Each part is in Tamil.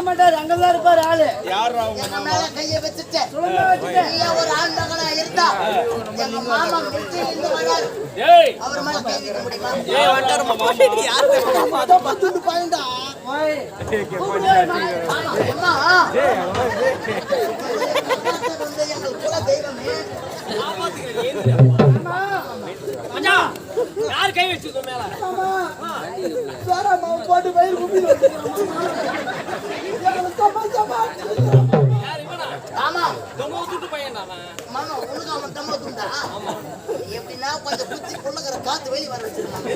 மாட்டாரு, அங்கதான் இருப்பாரு ஆளு. யாரா எங்க மேல கையை வச்சுட்டு நீ ஒரு ஆண் மகனா இருந்தா எங்க மாமா நிச்சயம் வராரு. அவர் மேல கை வைக்க முடியுமா? அதான் பத்துட்டு பாயிண்டா. எங்கள் குல தெய்வமே யார் கை வச்சு மேல போட்டு பயிர் குப்பி எப்படின்னா கொஞ்சம் குத்தி கொள்ளுகிற காத்து வெளி வர வச்சிருக்காங்க.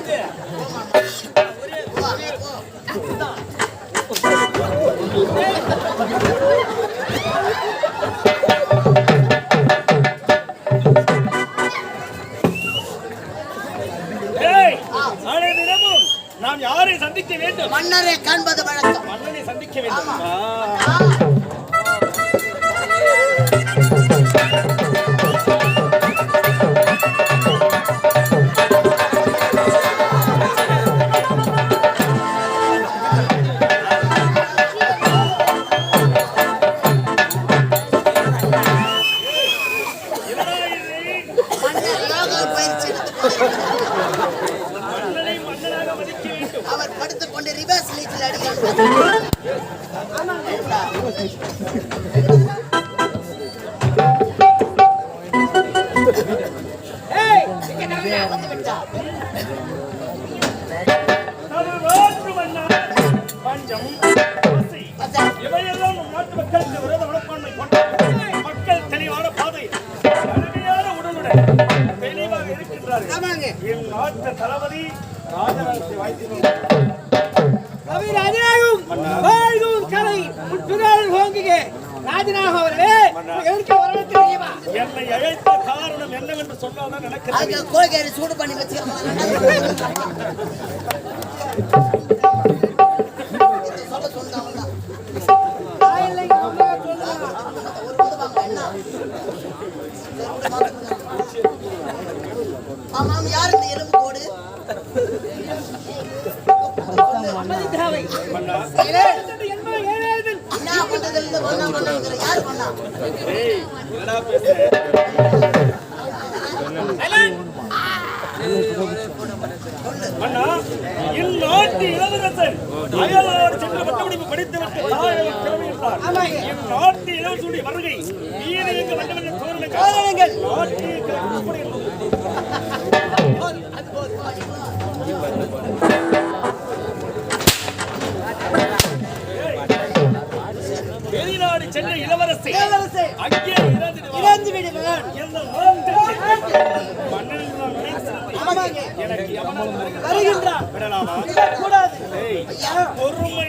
நாம் யாரை சந்திக்க வேண்டும்? மன்னரை காண்பது வழக்கம். மன்னனை சந்திக்க வேண்டும். அவர் படுத்துக் கொண்டு ரிவர்ஸ் லீச்சில் அடிக்கிறார். இவையெல்லாம் நம் நாட்டு மக்களுக்கு விரோத மனப்பான்மை கொண்ட மக்கள் தெளிவான பாதை அருமையான உடலுடன் தெளிவாக இருக்கின்றார்கள். என் நாட்டு தளபதி ராஜராஜத்தை வாய்த்திருக்கிறார். என்னை அழைத்த காரணம் என்னவென்று சொன்னால்தான் எனக்கு கோகேரி சூடு பண்ணி வச்சிருக்காங்க. ஆமாம், யார் இந்த எலும்பு கோடு? இந்நாட்டு இளவரசர் அயலார் சென்று பட்டமளிப்பு படித்துவிட்டு தாயகம் கிளம்பியிருந்தார். இந்நாட்டு இளவரசருடைய வருகை நீதிக்கு வந்தவர்கள் தோரணங்கள் வெளிநாடு சென்ற இளவரசி அங்கே இறந்து விடுவார் என்ற எனக்கு வருகின்றார். பொறுமை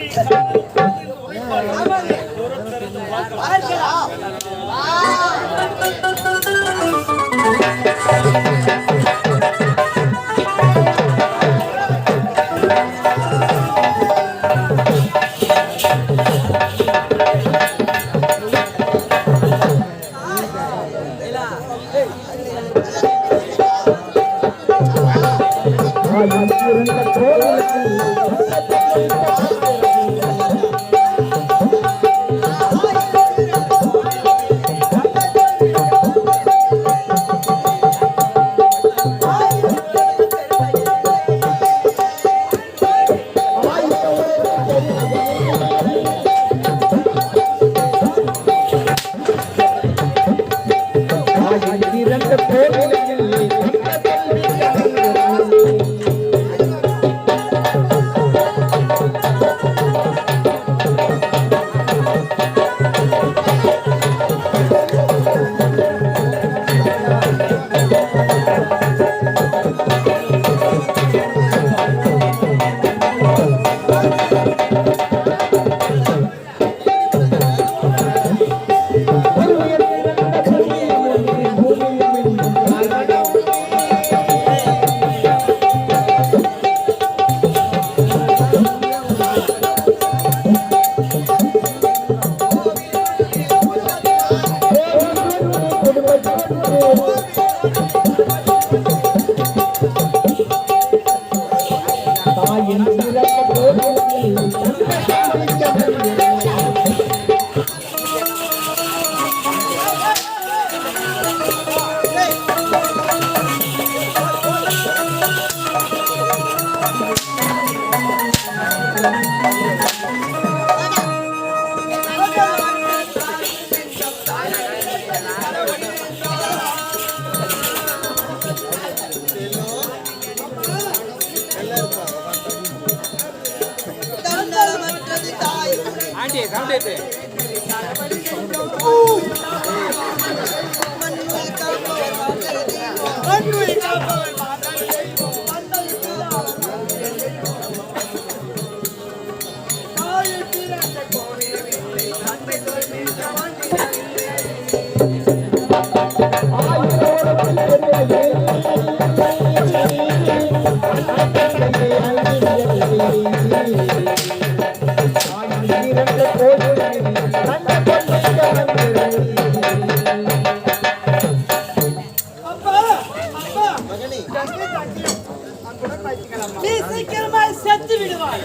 நீ சீக்கிரமா செத்து விடுவாய்.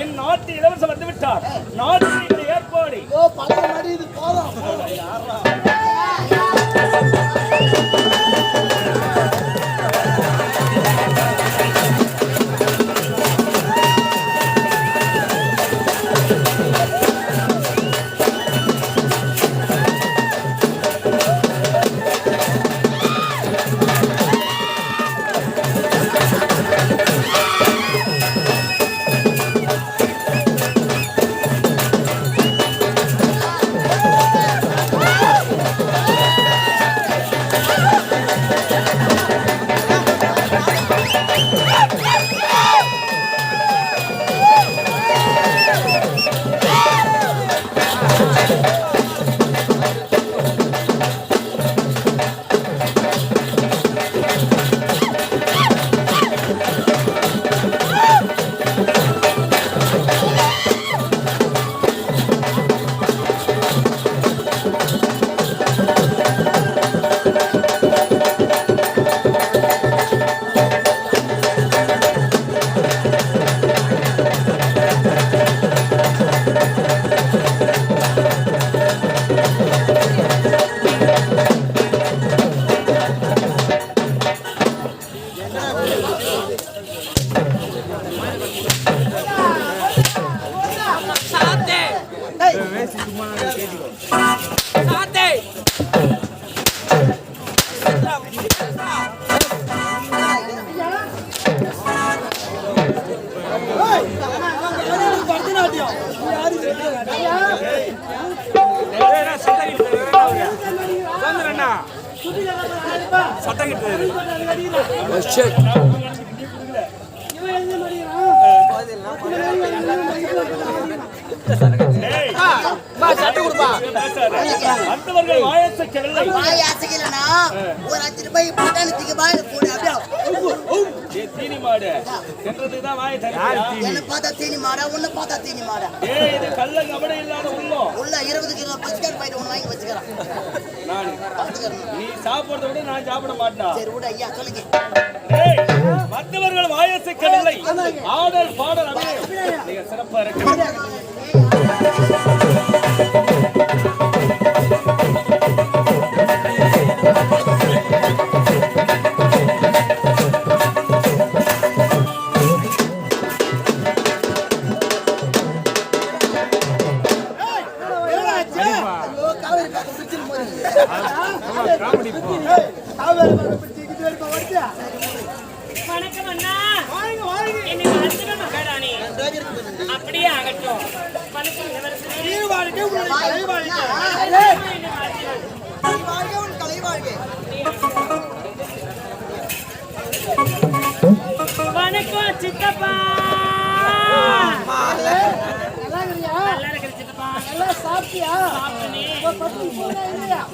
என் நாட்டு இளவரசர் வந்து விட்டார். நாட்டு ஏற்பாடு மற்றவர்கள் வாயசைக்கவில்லை. ஆடல் பாடல் மிக சிறப்பாக இருக்கிறது. வணக்கம் அண்ணா. அப்படியே ஆகட்டும். வணக்கம் சித்தப்பா. நல்லா இருக்கிற சித்தப்பா. நல்லா சாப்பிட்டியா?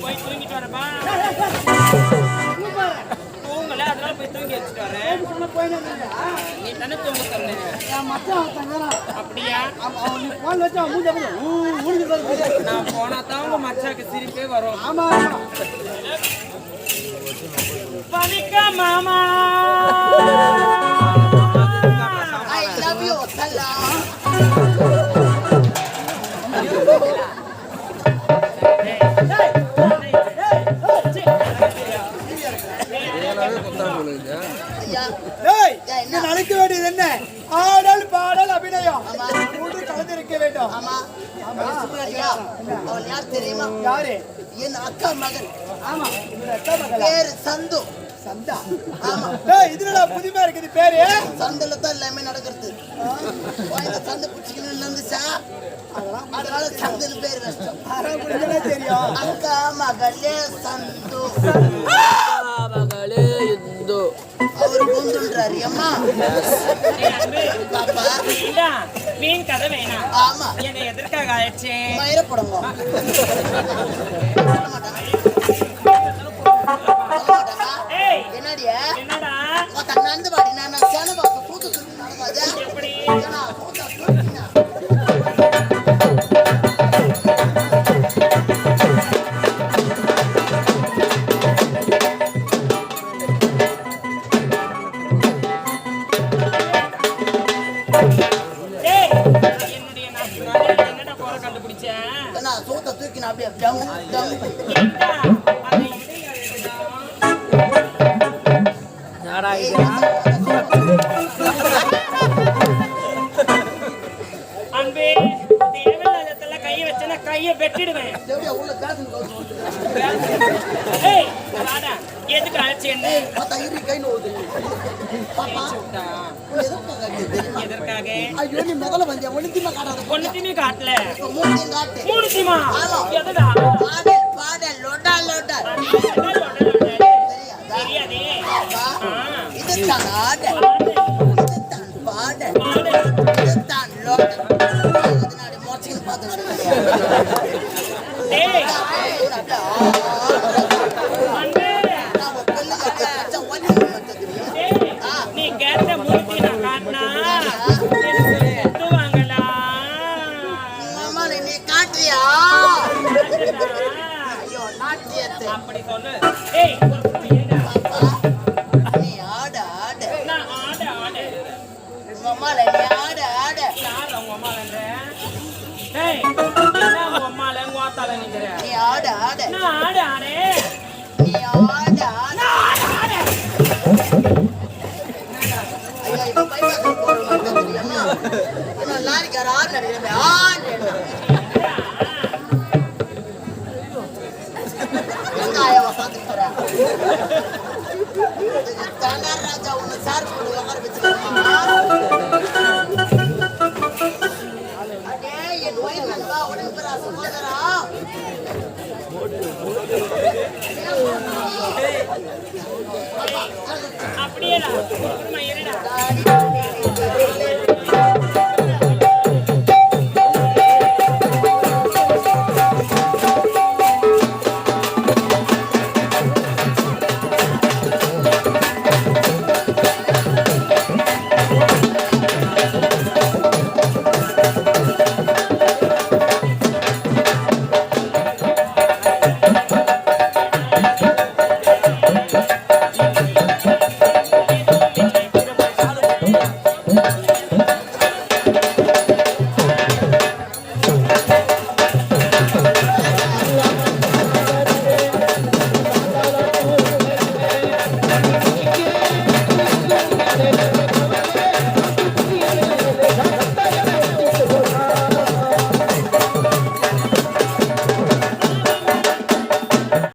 போய் தூங்கிட்டு வரப்பா. தூங்கல, அதனால போய் தூங்கி வச்சுட்டு வரேன். சொன்ன போயின்னு இருந்தியா? நீ தானே தூங்க சொன்ன. என் மச்சான் ஒருத்தங்கிறான். அப்படியா? அவன் நீ போன் வச்சு அவன் மூஞ்சி அப்படியே ஊழிக்கு பாரு. நான் போனா தான் உங்க மச்சாக்கு சிரிப்பே வரும். ஆமா ஆமா. பனிக்க மாமா I love you, Tala. டேய், நீ நடக்க வேண்டியது என்ன? ஆடல் பாடல் அபிநயம் ஆமா. மூன்று கலந்திருக்க வேண்டும். ஆமா. ஐயா, அவள் யார் தெரியுமா? யாரு? என் அக்கா மகன். ஆமா, இவரோட அக்கா மகளா? பேரு சந்து. சந்தா. ஆமா. டேய், இதுலடா புதுமையா இருக்குது பேரு. சந்துல தான் எல்லாமே நடக்கிறது. இந்த சந்து பிடிச்சிக்கணும்னு இருந்துச்சா, அதனால சந்துன்னு பேரு வச்சிட்டோம். அதான் புரிஞ்சதே தெரியும். அக்கா மகளே சந்து. மகளே இந்து அவரு பொந்துன்றாரு அம்மா. பாப்பா. மீன் கதை வேணாம். ஆமா. என்னை எதற்காக ஆயிடுச்சு? மயிரப்படங்க. என்னடியா? என்னடா நடந்து பாடி நான் சேன பாப்பா கூத்து சொல்லி நடக்காது. எப்படி? என்னுடைய என்னடா போற கண்டுபிடிச்சேன்? நான் சோத்த தூக்கி நான் அப்படியே டம் டம். அன்பே தேவையில்லாத கையை வச்சேன்னா கையை வெட்டிடுவேன். எப்படியா உள்ள பேசணும் கவுத்து. ஏய் வாடா, எதுக்கு அழைச்சி என்ன? பார்த்தா இரு கை நோவுது. பாப்பா எதற்காக? ஐயோ நீ முதல்ல வந்தியா ஒண்ணுத்திமா காட்டாத. ஒண்ணுத்தையுமே காட்டல. மூணு காட்டு. மூணுத்தியமா? ஆமா. எதுடா? பாடல் பாடல் லொடா லொடா. தெரியாதே. பாப்பா இதுதான் ஆடல். இதுதான் பாடல். இதுதான் லொடா. அதனால மோச்சின்னு பாத்து. டேய் அன்பே, நீ கேட்ட மூர்த்தி நான் காட்டினா வாங்கலா? நீ காட்டுறியா? ஐயோ நாட்டியத்தை. அப்படி சொல்லு. ஏய் நீ ஆட ஆட. நான் ஆட ஆட. அம்மால நீ ஆட ஆட. யார் அவங்க அம்மாலன்ற? ஏய் என்ன உங்க அம்மால உங்க ஆத்தால நிக்கிற? நீ ஆட ஆட. நான் ஆட ஆடே. நீ ஆட ஆட. ஐயா இப்ப பைபாஸ் போறோம் தெரியுமா? நான் லாரிக்கார ஆட அடிக்கிறேன். ஆட எங்காயவா பாத்துக்கிறா? தனார் ராஜா உன்னை சார் போடு உட்கார வச்சிருக்கா. அடே என் உயிர் நண்பா உடம்புறா சகோதரா. அப்படியேடா குடுமா இருடா.